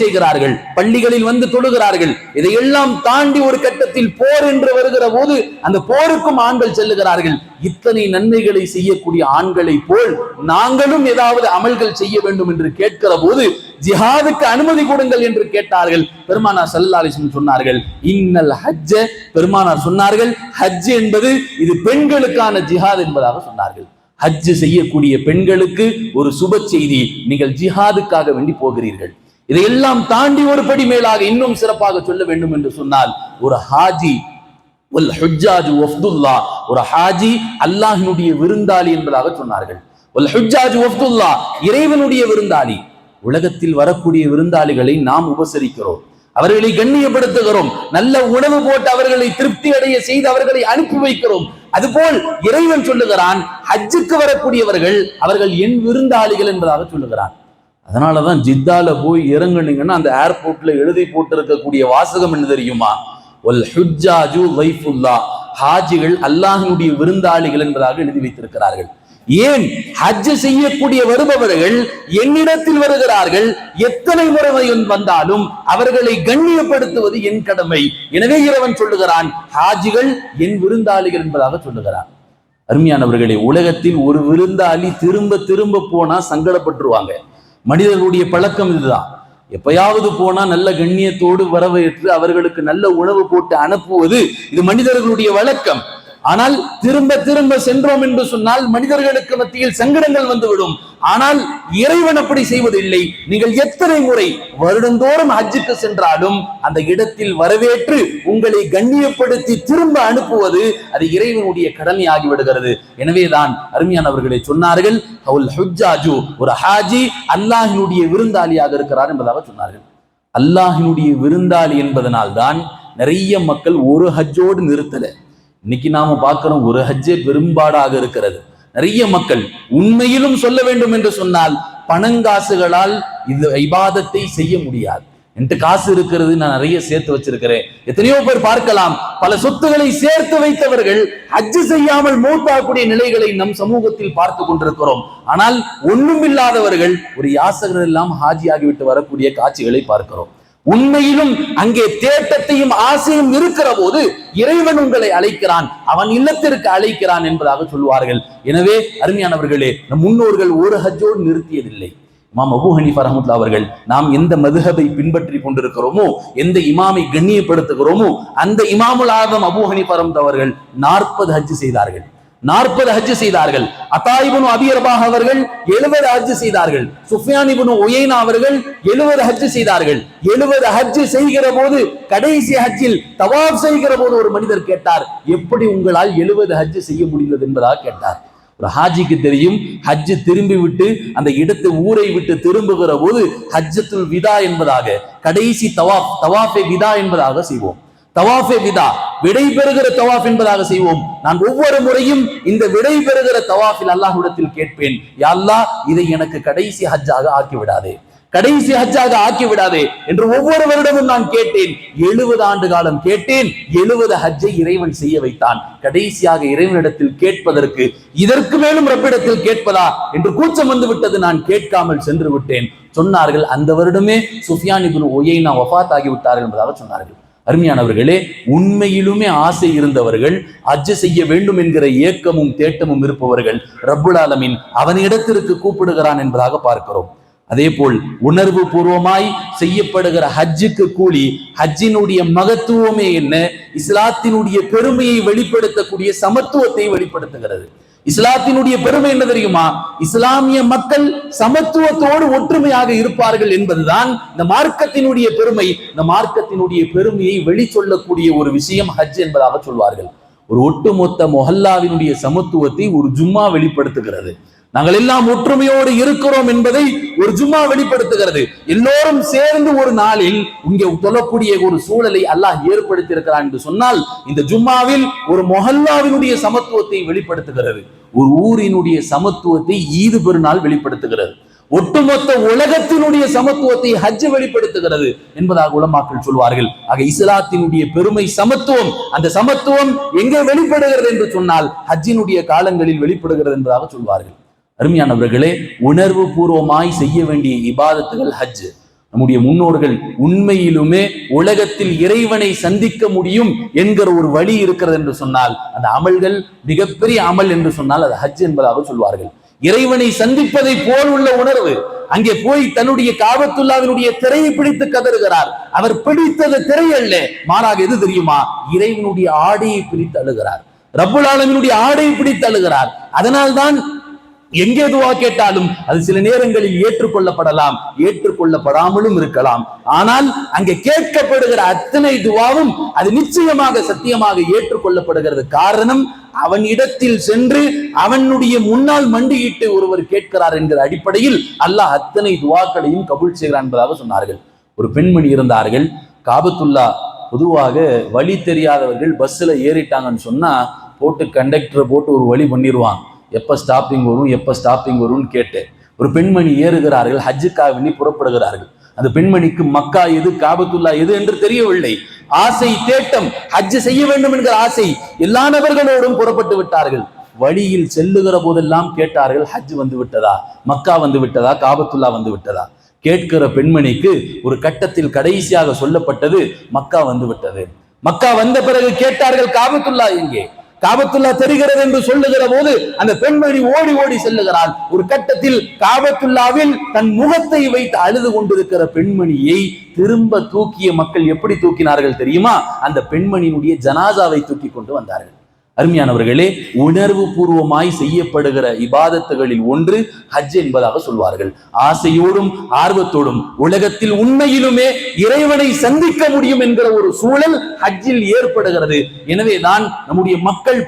செய்கிறார்கள், பள்ளிகளில் வந்து தொழுகிறார்கள், இதையெல்லாம் தாண்டி ஒரு கட்டத்தில் போர் என்று வருகிற போது அந்த போருக்கும் ஆண்கள் செல்லுகிறார்கள். இத்தனை நன்மைகளை செய்யக்கூடிய ஆண்களை போல் நாங்களும் ஏதாவது அமல்கள் செய்ய வேண்டும் என்று கேட்கிற போது ஜிஹாதுக்கு அனுமதி கொடுங்கள் என்று கேட்டார்கள். பெருமானார் ஸல்லல்லாஹு அலைஹி வஸல்லம் சொன்னார்கள், இன்னல் ஹஜ்ஜ, பெருமானார் சொன்னார்கள், ஹஜ் என்பது இது பெண்களுக்கான ஜிஹாத் என்பதாக சொன்னார்கள். ஹஜ் செய்யக்கூடிய பெண்களுக்கு ஒரு சுப செய்தி, நீங்கள் ஜிஹாதுக்காக வேண்டி போகிறீர்கள். இதையெல்லாம் தாண்டி ஒரு படி மேலாக இன்னும் சிறப்பாக சொல்ல வேண்டும் என்று சொன்னால், ஒரு ஹாஜி வல் ஹுஜ்ஜாஜு வஃப்துல்லாஹ், ஒரு ஹாஜி அல்லாஹ்வினுடைய விருந்தாளி என்பதாக சொன்னார்கள். வல் ஹுஜ்ஜாஜு வஃப்துல்லாஹ், இறைவனுடைய விருந்தாளி. உலகத்தில் வரக்கூடிய விருந்தாளிகளை நாம் உபசரிக்கிறோம், அவர்களை கண்ணியப்படுத்துகிறோம், நல்ல உணவு போட்டு அவர்களை திருப்தி அடைய செய்து அவர்களை அனுப்பி வைக்கிறோம். அதுபோல் இறைவன் சொல்லுகிறான், ஹஜ்ஜுக்கு வரக்கூடியவர்கள் அவர்கள் என் விருந்தாளிகள் என்பதாக சொல்லுகிறான். அதனாலதான் ஜித்தால போய் இறங்குனீங்கன்னா அந்த ஏர்போர்ட்ல எழுதி போட்டு இருக்கக்கூடிய வாசகம் என்ன தெரியுமா? வல் ஹுஜ்ஜாஜு லைஃபுல்லாஹ், ஹாஜிகள் அல்லாஹ்வுடைய விருந்தாளிகள் என்பதாக எழுதி வைத்திருக்கிறார்கள். ஏன்? ஹஜ் செய்யக்கூடிய வருபவர்கள் என்னிடத்தில் வருகிறார்கள், எத்தனை முறை வந்தாலும் அவர்களை கண்ணியப்படுத்துவது என் கடமை. எனவே இறைவன் சொல்லுகிறான், ஹாஜிகள் என் விருந்தாளிகள் என்பதாக சொல்லுகிறான். அருமையானவர்களே, உலகத்தில் ஒரு விருந்தாளி திரும்ப திரும்ப போனா சங்கடப்பட்டுருவாங்க. மனிதர்களுடைய பழக்கம் இதுதான். எப்பயாவது போனா நல்ல கண்ணியத்தோடு வரவேற்று அவர்களுக்கு நல்ல உணவு போட்டு அனுப்புவது இது மனிதர்களுடைய வழக்கம். ஆனால் திரும்ப திரும்ப சென்றோம் என்று சொன்னால் மனிதர்களுக்கு மத்தியில் சங்கடங்கள் வந்துவிடும். ஆனால் இறைவன் அப்படி செய்வதில்லை. நீங்கள் எத்தனை முறை வருடந்தோறும் ஹஜ்ஜுக்கு சென்றாலும் அந்த இடத்தில் வரவேற்று உங்களை கண்ணியப்படுத்தி திரும்ப அனுப்புவது அது இறைவனுடைய கடமையாகி விடுகிறது. எனவேதான் அருமையானவர்களை சொன்னார்கள், ஒரு ஹாஜி அல்லாஹ்வினுடைய விருந்தாளியாக இருக்கிறார் என்பதாக சொன்னார்கள். அல்லாஹ்வினுடைய விருந்தாளி என்பதனால் தான் நிறைய மக்கள் ஒரு ஹஜ்ஜோடு நிறுத்தல. இன்னைக்கு நாம பார்க்கிறோம், ஒரு ஹஜ்ஜே பெரும்பாடாக இருக்கிறது. நிறைய மக்கள் உண்மையிலும் சொல்ல வேண்டும் என்று சொன்னால் பணங்காசுகளால் இந்த இபாதத்தை செய்ய முடியாது. என்கிட்ட காசு இருக்கிறது, நான் நிறைய சேர்த்து வச்சிருக்கிறேன். எத்தனையோ பேர் பார்க்கலாம், பல சொத்துக்களை சேர்த்து வைத்தவர்கள் ஹஜ் செய்யாமல் மௌத்தாகக்கூடிய நிலைகளை நம் சமூகத்தில் பார்த்து கொண்டிருக்கிறோம். ஆனால் ஒண்ணும் இல்லாதவர்கள் ஒரு யாசகர் எல்லாம் ஹாஜி ஆகிவிட்டு வரக்கூடிய காட்சிகளை பார்க்கிறோம். உண்மையிலும் அங்கே தேட்டத்தையும் ஆசையும் இருக்கிற போது இறைவன் உங்களை அழைக்கிறான், அவன் இல்லத்திற்கு அழைக்கிறான் என்பதாக சொல்வார்கள். எனவே அருமையானவர்களே, நம் முன்னோர்கள் ஒரு ஹஜ்ஜோடு நிறுத்தியதில்லை. இமாம் அபூ ஹனீஃபா ரஹ்மத்துல்லாஹி அவர்கள், நாம் எந்த மதுஹபை பின்பற்றி கொண்டிருக்கிறோமோ, எந்த இமாமை கண்ணியப்படுத்துகிறோமோ, அந்த இமாமுல் ஆதம் அபூ ஹனீஃபா ரஹ்மத்துல்லாஹி அவர்கள் 40 ஹஜ் செய்தார்கள். 40 ஹஜ் செய்தார்கள். அத்தா இப்னு அபீ ரபாஹ் அவர்கள் 70 ஹஜ் செய்தார்கள். சுஃபியான் இப்னு உயைனா அவர்கள் 70 ஹஜ் செய்தார்கள். 70 ஹஜ் செய்கிற போது கடைசி ஹஜ்ஜில் தவாப் செய்கிற போது ஒரு மனிதர் கேட்டார், எப்படி உங்களால் 70 ஹஜ் செய்ய முடிந்தது என்பதாக கேட்டார். ஒரு ஹாஜிக்கு தெரியும், ஹஜ் திரும்பி விட்டு அந்த இடத்தை ஊரை விட்டு திரும்புகிற போது ஹஜ்ஜத்துல் விதா என்பதாக கடைசி தவாஃபே விதா என்பதாக செய்வோம். தவாஃபே விதா, விடை பெறுகிற தவாஃப் என்பதாக செய்வோம். நான் ஒவ்வொரு முறையும் இந்த விடை பெறுகிற தவாஃபில் அல்லாஹ்விடத்தில் கேட்பேன், யா அல்லாஹ், இதை எனக்கு கடைசி ஹஜ்ஜாக ஆக்கி விடாதே. கடைசி ஹஜ்ஜாக ஆக்கி விடாதே என்று ஒவ்வொரு வருடமும் நான் கேட்டேன். 70 ஆண்டு காலம் கேட்டேன். 70 ஹஜ்ஜை இறைவன் செய்ய வைத்தான். கடைசியாக இறைவனிடத்தில் கேட்பதற்கு இதற்கு மேலும் ரப்பிடத்தில் கேட்பதா என்று கூச்சம் வந்து விட்டது. நான் கேட்காமல் சென்று விட்டேன். சொன்னார்கள், அந்த வருடமே சுஃபியான் இப்னு உயைனா வஃபாத் ஆகிவிட்டார்கள் என்பதாக சொன்னார்கள். அருமையானவர்களே, உண்மையிலுமே ஆசை இருந்தவர்கள், ஹஜ் செய்ய வேண்டும் என்கிற ஏக்கமும் தேட்டமும் இருப்பவர்கள், ரப்புல் ஆலமீன் அவனிடத்திற்கு கூப்பிடுகிறான் என்பதாக பார்க்கிறோம். அதே போல் உணர்வு பூர்வமாய் செய்யப்படுகிற ஹஜ்ஜுக்கு கூலி, ஹஜ்ஜினுடைய மகத்துவமே என்ன, இஸ்லாத்தினுடைய பெருமையை வெளிப்படுத்தக்கூடிய சமத்துவத்தை வெளிப்படுத்துகிறது. இஸ்லாத்தினுடைய பெருமை என்ன தெரியுமா? இஸ்லாமிய மக்கள் சமத்துவத்தோடு ஒற்றுமையாக இருப்பார்கள் என்பதுதான் இந்த மார்க்கத்தினுடைய பெருமை. இந்த மார்க்கத்தினுடைய பெருமையை வெளிச்சொல்லக்கூடிய ஒரு விஷயம் ஹஜ் என்பதாக சொல்வார்கள். ஒரு ஒட்டுமொத்த மொஹல்லாவினுடைய சமத்துவத்தை ஒரு ஜும்மா வெளிப்படுத்துகிறது. நாங்கள் எல்லாம் ஒற்றுமையோடு இருக்கிறோம் என்பதை ஒரு ஜும்மா வெளிப்படுத்துகிறது. எல்லோரும் சேர்ந்து ஒரு நாளில் இங்கே தொழக்கூடிய ஒரு சூழலை அல்லாஹ் ஏற்படுத்தி இருக்கிறான் என்று சொன்னால், இந்த ஜும்மாவில் ஒரு மொஹல்லாவினுடைய சமத்துவத்தை வெளிப்படுத்துகிறது. ஒரு ஊரினுடைய சமத்துவத்தை ஈது பெருநாள் வெளிப்படுத்துகிறது. ஒட்டுமொத்த உலகத்தினுடைய சமத்துவத்தை ஹஜ் வெளிப்படுத்துகிறது என்பதாக உலமாக்கள் சொல்வார்கள். ஆக இஸ்லாத்தினுடைய பெருமை சமத்துவம். அந்த சமத்துவம் எங்கே வெளிப்படுகிறது என்று சொன்னால் ஹஜ்ஜினுடைய காலங்களில் வெளிப்படுகிறது என்பதாக சொல்வார்கள். அருமையானவர்களே, உணர்வு பூர்வமாய் செய்ய வேண்டிய இபாதத்துகள் ஹஜ். நம்முடைய முன்னோர்கள் உண்மையிலுமே உலகத்தில் இறைவனை சந்திக்க முடியும் என்கிற ஒரு வழி இருக்கிறது என்று சொன்னால், அந்த அமல்கள் மிகப்பெரிய அமல் என்று சொன்னால் அது ஹஜ் என்பதாக சொல்வார்கள். இறைவனை சந்திப்பதை போல் உள்ள உணர்வு. அங்கே போய் தன்னுடைய காபத்துல்லாவினுடைய திரையை பிடித்து கதறுகிறார். அவர் பிடித்தது திரை அல்ல, மாறாக எது தெரியுமா? இறைவனுடைய ஆடையை பிடித்து அழுகிறார். ரப்புல் ஆலமீனுடைய ஆடையை பிடித்து அழுகிறார். அதனால்தான் எங்கே துவா கேட்டாலும் அது சில நேரங்களில் ஏற்றுக்கொள்ளப்படலாம், ஏற்றுக்கொள்ளப்படாமலும் இருக்கலாம். ஆனால் அங்கே கேட்கப்படுகிற அத்தனை துவாவும் அது நிச்சயமாக சத்தியமாக ஏற்றுக்கொள்ளப்படுகிறது. காரணம், அவன் இடத்தில் சென்று அவனுடைய முன்னால் மண்டியிட்டு ஒருவர் கேட்கிறார் என்கிற அடிப்படையில் அல்லாஹ் அத்தனை துவாக்களையும் கபூல் செய்கிறான் என்பதாக சொன்னார்கள். ஒரு பெண்மணி இருந்தார்கள். காபத்துல்லா பொதுவாக வழி தெரியாதவர்கள் பஸ்ஸில் ஏறிட்டாங்கன்னு சொன்னா போட்டு கண்டக்டரை போட்டு ஒரு வழி பண்ணிடுவாங்க. எப்போ ஸ்டாப்பிங் வரும்னு கேட்டு ஒரு பெண்மணி ஏறுகிறார்கள். ஹஜ்ஜுக்காக வேண்டி புறப்படுகிறார்கள். அந்த பெண்மணிக்கு மக்கா எது, காபத்துல்லா எது என்று தெரியவில்லை. ஆசை, தேட்டம், ஹஜ் செய்ய வேண்டும் என்கிற ஆசை எல்லா நபர்களோடும் புறப்பட்டு விட்டார்கள். வழியில் செல்லுகிற போதெல்லாம் கேட்டார்கள், ஹஜ் வந்து விட்டதா, மக்கா வந்து விட்டதா, காபத்துல்லா வந்து விட்டதா? கேட்கிற பெண்மணிக்கு ஒரு கட்டத்தில் கடைசியாக சொல்லப்பட்டது, மக்கா வந்து விட்டது. மக்கா வந்த பிறகு கேட்டார்கள், காபத்துல்லா எங்கே? காபத்துல்லா தெரிகிறது என்று சொல்லுகிற போது அந்த பெண்மணி ஓடி ஓடி செல்லுகிறாள். ஒரு கட்டத்தில் காபத்துல்லாவில் தன் முகத்தை வைத்து அழுது கொண்டிருக்கிற பெண்மணியை திரும்ப தூக்கிய மக்கள் எப்படி தூக்கினார்கள் தெரியுமா? அந்த பெண்மணியினுடைய ஜனாசாவை தூக்கி கொண்டு வந்தார்கள். அருமையானவர்களே, உணர்வு பூர்வமாய் செய்யப்படுகிற இபாதத்துகளில் ஒன்று ஹஜ் என்பதாக சொல்வார்கள். ஆசையோடும் ஆர்வத்தோடும் உலகத்தில் உண்மையிலுமே இறைவனை சந்திக்க முடியும் என்கிற ஒரு சூழல் ஹஜ்ஜில் ஏற்படுகிறது. எனவே தான் நம்முடைய மக்கள்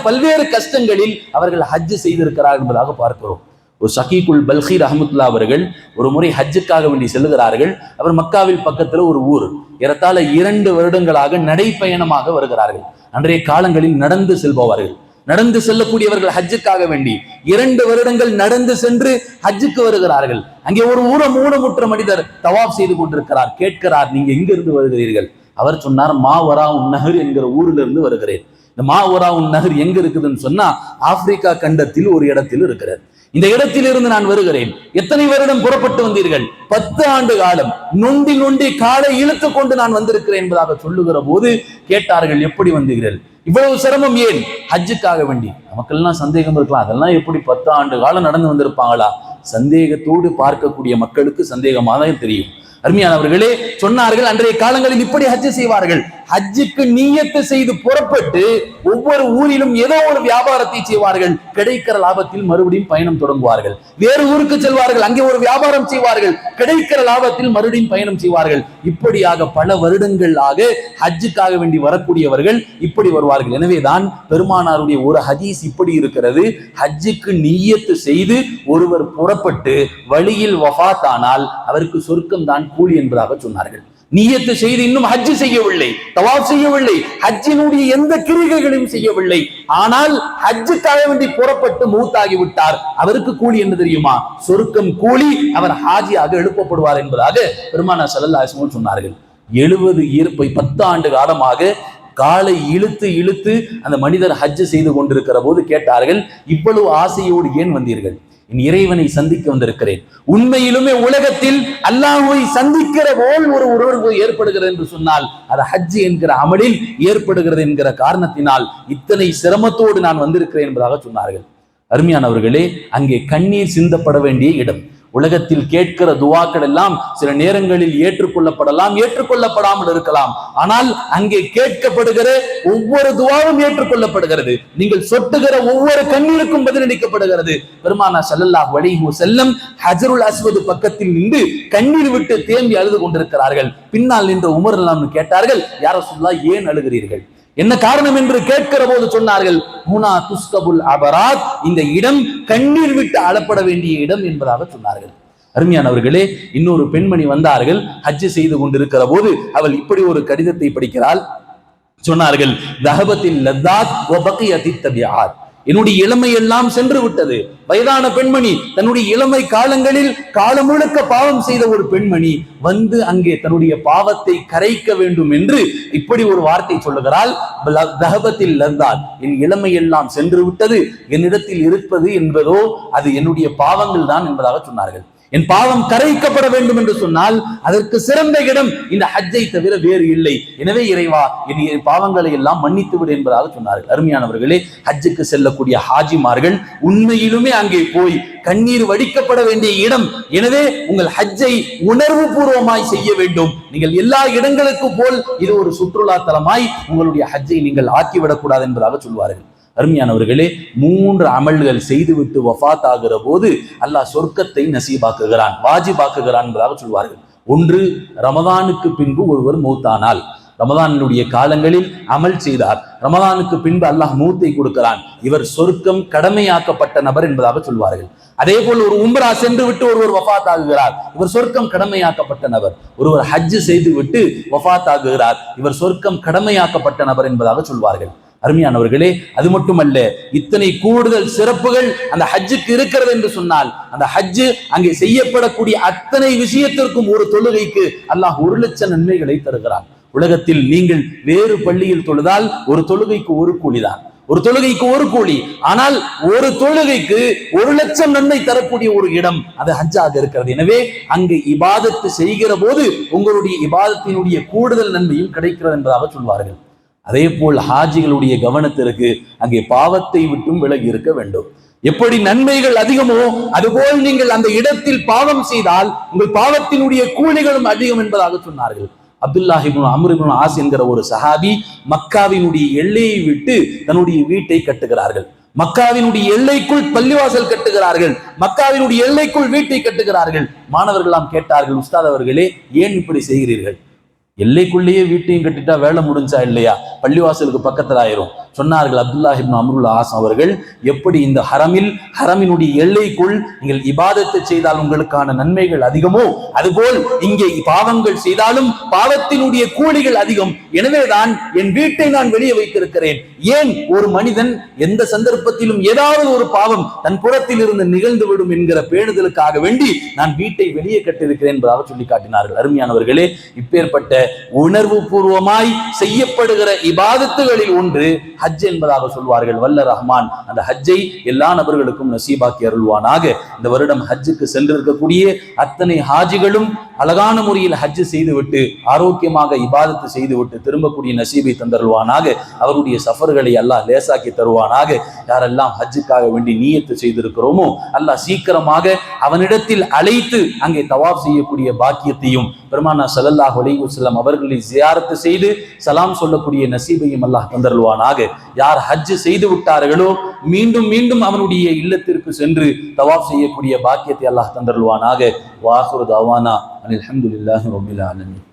பல்வேறு கஷ்டங்களில் அவர்கள் ஹஜ் செய்திருக்கிறார்கள் என்பதாக பார்க்கிறோம். ஒரு ஷகீகுல் பல்கி ரஹ்மத்துல்லாஹி அவர்கள் ஒரு முறை ஹஜ்ஜுக்காக வேண்டி செல்லுகிறார்கள். அவர் மக்காவில் பக்கத்துல ஒரு ஊர். ஏறத்தாழ 2 வருடங்களாக நடைப்பயணமாக வருகிறார்கள். அன்றைய காலங்களில் நடந்து செல்பவர்கள், நடந்து செல்லக்கூடியவர்கள் ஹஜ்ஜுக்காக வேண்டி 2 வருடங்கள் நடந்து சென்று ஹஜ்ஜுக்கு வருகிறார்கள். அங்கே ஒரு ஊனமுற்ற மனிதர் தவாப் செய்து கொண்டிருக்கிறார். கேட்கிறார், நீங்க எங்க இருந்து வருகிறீர்கள்? அவர் சொன்னார், மாவரா உன் நகர் என்கிற ஊரில் இருந்து வருகிறேன். இந்த மாவரா உன் நகர் எங்க இருக்குதுன்னு சொன்னா ஆப்பிரிக்கா கண்டத்தில் ஒரு இடத்தில் இருக்கிறது. இந்த இடத்திலிருந்து நான் வருகிறேன். எத்தனை வருடம் புறப்பட்டு வந்தீர்கள்? 10 ஆண்டு காலம். நொண்டி காலை இழுத்து கொண்டு நான் வந்திருக்கிறேன் என்பதாக சொல்லுகிற போது கேட்டார்கள், எப்படி வந்தீர்கள்? இவ்வளவு சிரமம் ஏன்? ஹஜ்ஜுக்காக வேண்டி. நமக்கெல்லாம் சந்தேகம் இருக்கலாம், அதெல்லாம் எப்படி 10 ஆண்டு காலம் நடந்து வந்திருப்பாங்களா? சந்தேகத்தோடு பார்க்கக்கூடிய மக்களுக்கு சந்தேகமாக தான் தெரியும். அருமையானவர்களே, சொன்னார்கள், அன்றைய காலங்களில் இப்படி ஹஜ் செய்வார்கள். ஹஜ்ஜுக்கு நியத்து செய்து புறப்பட்டு ஒவ்வொரு ஊரிலும் ஏதோ ஒரு வியாபாரத்தை செய்வார்கள். கிடைக்கிற லாபத்தில் மறுபடியும் பயணம் தொடங்குவார்கள். வேறு ஊருக்கு செல்வார்கள், அங்கே ஒரு வியாபாரம் செய்வார்கள். கிடைக்கிற லாபத்தில் மறுபடியும் பயணம் செய்வார்கள். இப்படியாக பல வருடங்களாக ஹஜ்ஜுக்காக வேண்டி வரக்கூடியவர்கள் இப்படி வருவார்கள். எனவேதான் பெருமானாருடைய ஒரு ஹதீஸ் இப்படி இருக்கிறது, ஹஜ்ஜுக்கு நியத்து செய்து ஒருவர் புறப்பட்டு வழியில் வஃபாத் ஆனால் அவருக்கு சொர்க்கம் தான் கூலி என்பதாக சொன்னார்கள். நியத்து செய்து இன்னும் ஹஜ் செய்யவில்லை, தவாப் செய்யவில்லை, ஹஜ்ஜினுடைய எந்த கிரிகைகளையும் செய்யவில்லை. ஆனால் ஹஜ்ஜுக்காக வேண்டி புறப்பட்டு மூத்தாகி விட்டார். அவருக்கு கூலி என்ன தெரியுமா? சொர்க்கம் கூலி. அவர் ஹாஜியாக எழுப்பப்படுவார் என்பதாக பெருமானார் ஸல்லல்லாஹு அலைஹி வஸல்லம் சொன்னார்கள். 70 10 ஆண்டு காலமாக காலை இழுத்து இழுத்து அந்த மனிதர் ஹஜ் செய்து கொண்டிருக்கிற போது கேட்டார்கள், இவ்வளவு ஆசையோடு ஏன் வந்தீர்கள்? என் இறைவனை சந்திக்க வந்திருக்கிறேன். உண்மையிலுமே உலகத்தில் அல்லாஹ்வை சந்திக்கிற போல் ஒரு உணர்வு ஏற்படுகிறது என்று சொன்னால் அது ஹஜ் என்கிற அமலில் ஏற்படுகிறது என்கிற காரணத்தினால் இத்தனை சிரமத்தோடு நான் வந்திருக்கிறேன் என்பதாக சொன்னார்கள். அருமையானவர்களே, அங்கே கண்ணீர் சிந்தப்பட வேண்டிய இடம். உலகத்தில் கேட்கிற துவாக்கள் எல்லாம் சில நேரங்களில் ஏற்றுக்கொள்ளப்படலாம், ஏற்றுக்கொள்ளப்படாமல் இருக்கலாம். ஆனால் அங்கே கேட்கப்படுகிற ஒவ்வொரு துவாவும் ஏற்றுக்கொள்ளப்படுகிறது. நீங்கள் சொட்டுகிற ஒவ்வொரு கண்ணீருக்கும் பதிலளிக்கப்படுகிறது. பெருமானார் ஸல்லல்லாஹு அலைஹி வஸல்லம் ஹஜ்ருல் அஸ்வத் பக்கத்தில் நின்று கண்ணீர் விட்டு தேம்பி அழுது கொண்டிருக்கிறார்கள். பின்னால் நின்ற உமர் ரலியல்லாஹு கேட்டார்கள், யா ரசூலுல்லாஹ், ஏன் அழுகிறீர்கள்? என்ன காரணம் என்று கேட்கிற போது சொன்னார்கள், ஹுனா துஸ்கபுல் அபராத், இந்த இடம் கண்ணீர் விட்டு அழப்பட வேண்டிய இடம் என்பதாக சொன்னார்கள். அருமையானவர்களே, இன்னொரு பெண்மணி வந்தார்கள். ஹஜ் செய்து கொண்டிருக்கிற போது அவள் இப்படி ஒரு கடிதத்தை படிக்கிறாள். சொன்னார்கள், தஹபத்தில் லத்தாத் வ பகியத்தித் தபிஆத், என்னுடைய இளமை எல்லாம் சென்று விட்டது. வயதான பெண்மணி, தன்னுடைய இளமை காலங்களில் காலம் முழுக்க பாவம் செய்த ஒரு பெண்மணி வந்து அங்கே தன்னுடைய பாவத்தை கரைக்க வேண்டும் என்று இப்படி ஒரு வார்த்தை சொல்லுகிறாள். தஹபத்தில் லத்தாத், என் இளமை எல்லாம் சென்று விட்டது, என்னிடத்தில் இருப்பது என்பதோ அது என்னுடைய பாவங்கள் தான் என்பதாக சொன்னார்கள். என் பாவம் கரைக்கப்பட வேண்டும் என்று சொன்னால் அதற்கு சிறந்த இடம் இந்த ஹஜ்ஜை தவிர வேறு இல்லை. எனவே இறைவா, என் பாவங்களை எல்லாம் மன்னித்து விடு என்பதாக சொன்னார்கள். அருமையானவர்களே, ஹஜ்ஜுக்கு செல்லக்கூடிய ஹாஜிமார்கள் உண்மையிலுமே அங்கே போய் கண்ணீர் வடிக்கப்பட வேண்டிய இடம். எனவே உங்கள் ஹஜ்ஜை உணர்வு பூர்வமாய் செய்ய வேண்டும். நீங்கள் எல்லா இடங்களுக்கு போல் இது ஒரு சுற்றுலா தலமாய் உங்களுடைய ஹஜ்ஜை நீங்கள் ஆக்கிவிடக்கூடாது என்பதாக சொல்வார்கள். அருமையானவர்களே, 3 அமல்கள் செய்துவிட்டு வஃபாத் ஆகிற போது அல்லாஹ் சொர்க்கத்தை நசீபாக்குகிறான், வாஜிபாக்குகிறான் என்பதாக சொல்வார்கள். 1, ரமதானுக்கு பின்பு ஒருவர் மௌத்தானால், ரமதானுடைய காலங்களில் அமல் செய்தார், ரமதானுக்கு பின்பு அல்லாஹ் மௌத்தை கொடுக்கிறான், இவர் சொர்க்கம் கடமையாக்கப்பட்ட நபர் என்பதாக சொல்வார்கள். அதே போல் ஒரு உம்ரா சென்று விட்டு ஒருவர் வஃபாத் ஆகுகிறார், இவர் சொர்க்கம் கடமையாக்கப்பட்ட நபர். ஒருவர் ஹஜ் செய்து விட்டு வஃபாத் ஆகுகிறார், இவர் சொர்க்கம் கடமையாக்கப்பட்ட நபர் என்பதாக சொல்வார்கள். அருமையானவர்களே, அது மட்டுமல்ல, இத்தனை கூடுதல் சிறப்புகள் அந்த ஹஜ்ஜுக்கு இருக்கிறது என்று சொன்னால் அந்த ஹஜ்ஜு அங்கே செய்யப்படக்கூடிய அத்தனை விஷயத்திற்கும் ஒரு தொழுகைக்கு அல்லாஹ் 1 லட்சம் நன்மைகளை தருகிறான். உலகத்தில் நீங்கள் வேறு பள்ளியில் தொழுதால் ஒரு தொழுகைக்கு 1 கூலிதான், ஒரு தொழுகைக்கு 1 கூலி. ஆனால் ஒரு தொழுகைக்கு 1 லட்சம் நன்மை தரக்கூடிய ஒரு இடம் அது ஹஜ்ஜாக இருக்கிறது. எனவே அங்கு இபாதத்து செய்கிற போது உங்களுடைய இபாதத்தினுடைய கூடுதல் நன்மையும் கிடைக்கிறது என்பதாக சொல்வார்கள். அதே போல் ஹாஜிகளுடைய கவனத்திற்கு அங்கே பாவத்தை விட்டும் விலகி இருக்க வேண்டும். எப்படி நன்மைகள் அதிகமோ அதுபோல் நீங்கள் அந்த இடத்தில் பாவம் செய்தால் உங்கள் பாவத்தினுடைய கூலிகளும் அதிகம் என்பதாக சொன்னார்கள். அப்துல்லாஹ் இப்னு அம்ர் இப்னு ஆஸ் என்கிற ஒரு சஹாபி மக்காவினுடைய எல்லையை விட்டு தன்னுடைய வீட்டை கட்டுகிறார்கள். மக்காவினுடைய எல்லைக்குள் பள்ளிவாசல் கட்டுகிறார்கள், மக்காவினுடைய எல்லைக்குள் வீட்டை கட்டுகிறார்கள். மாணவர்களாம் கேட்டார்கள், உஸ்தாத் அவர்களே, ஏன் இப்படி செய்கிறீர்கள்? எல்லைக்குள்ளேயே வீட்டையும் கட்டிட்டா வேலை முடிஞ்சா இல்லையா? பள்ளிவாசலுக்கு பக்கத்தில் ஆயிரும். சொன்னார்கள் அப்துல்லாஹ் இப்னு அம்ருல் ஆஸ் அவர்கள், எப்படி இந்த ஹரமினுடைய எல்லைக்குள் நீங்கள் இபாதத்தை செய்தால் உங்களுக்கான நன்மைகள் அதிகமோ அதுபோல் இங்கே பாவங்கள் செய்தாலும் பாவத்தினுடைய கூலிகள் அதிகம். எனவேதான் என் வீட்டை நான் வெளியே வைத்திருக்கிறேன். ஏன் ஒரு மனிதன் எந்த சந்தர்ப்பத்திலும் ஏதாவது ஒரு பாவம் தன் புறத்தில் இருந்து நிகழ்ந்து விடும் என்கிற பேணுதலுக்காக வேண்டி நான் வீட்டை வெளியே கட்டியிருக்கிறேன் என்பதாக சொல்லி காட்டினார்கள். அருமையானவர்களே, இப்பேற்பட்ட உணர்வு பூர்வமாய் செய்யப்படுகிற இபாதத்துகளில் ஒன்று ஹஜ் என்பதாக சொல்வார்கள். வல்ல ரஹ்மான் அந்த ஹஜ்ஜை எல்லா நபர்களுக்கும் நசீபாக்கி அருள்வானாக. இந்த வருடம் ஹஜ்ஜுக்கு சென்றிருக்கக்கூடிய அத்தனை ஹாஜிகளும் அழகான முறையில் ஹஜ் செய்துவிட்டு ஆரோக்கியமாக இபாதத்து செய்துவிட்டு திரும்பக்கூடிய நசீபை தந்தருள்வானாக. அவருடைய சஃபர்களை அல்லாஹ் லேசாக்கி தருவானாக. யாரெல்லாம் ஹஜ்ஜுக்காக வேண்டி நியத்து செய்திருக்கிறோமோ அல்லாஹ் சீக்கிரமாக அவனிடத்தில் அழைத்து அங்கே தவாப் செய்யக்கூடிய பாக்கியத்தையும் பெருமானார் ஸல்லல்லாஹு அலைஹி வஸல்லம் அவர்களை ஜியாரத்து செய்து சலாம் சொல்லக்கூடிய நசீபையும் அல்லாஹ் தந்தருள்வானாக. யார் ஹஜ் செய்து விட்டார்களோ மீண்டும் மீண்டும் அவனுடைய இல்லத்திற்கு சென்று தவாப் செய்யக்கூடிய பாக்கியத்தை அல்லாஹ் தந்தருள்வானாக. வாஹிரு தஅவானா அல்ஹம்துலில்லாஹி ரப்பில் ஆலமீன்.